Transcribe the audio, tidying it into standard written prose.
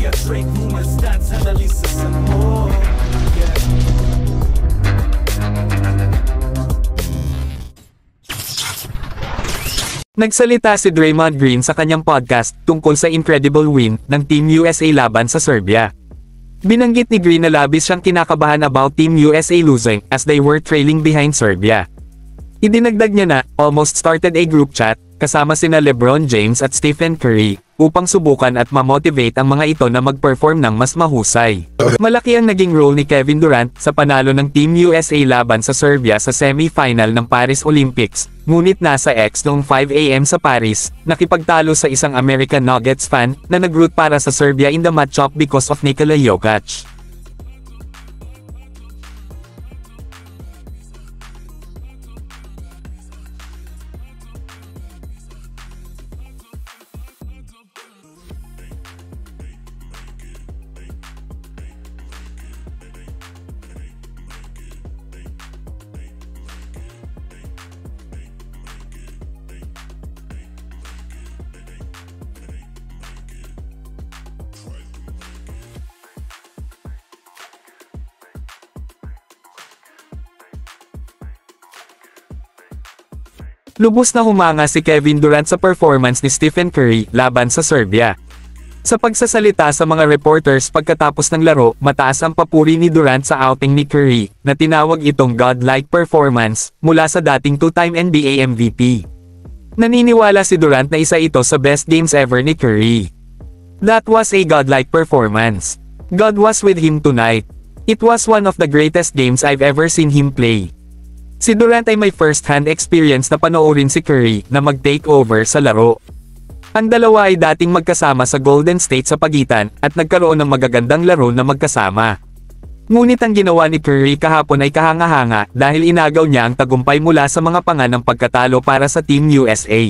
Serbia, Drake, rumors, stats, analysis, and more. Nagsalita si Draymond Green sa kanyang podcast tungkol sa incredible win ng Team USA laban sa Serbia. Binanggit ni Green na labis siyang kinakabahan about Team USA losing as they were trailing behind Serbia. Idinagdag niya na, almost started a group chat, kasama sina LeBron James at Stephen Curry, upang subukan at ma-motivate ang mga ito na mag-perform ng mas mahusay. Malaki ang naging role ni Kevin Durant sa panalo ng Team USA laban sa Serbia sa semi-final ng Paris Olympics, ngunit nasa X noong 5 AM sa Paris, nakipagtalo sa isang American Nuggets fan na nag-root para sa Serbia in the matchup because of Nikola Jokic. Lubos na humanga si Kevin Durant sa performance ni Stephen Curry laban sa Serbia. Sa pagsasalita sa mga reporters pagkatapos ng laro, mataas ang papuri ni Durant sa outing ni Curry, na tinawag itong godlike performance, mula sa dating two-time NBA MVP. Naniniwala si Durant na isa ito sa best games ever ni Curry. That was a godlike performance. God was with him tonight. It was one of the greatest games I've ever seen him play. Si Durant ay may first-hand experience na panoorin si Curry na mag-take over sa laro. Ang dalawa ay dating magkasama sa Golden State sa pagitan at nagkaroon ng magagandang laro na magkasama. Ngunit ang ginawa ni Curry kahapon ay kahanga-hanga dahil inagaw niya ang tagumpay mula sa mga panga ng pagkatalo para sa Team USA.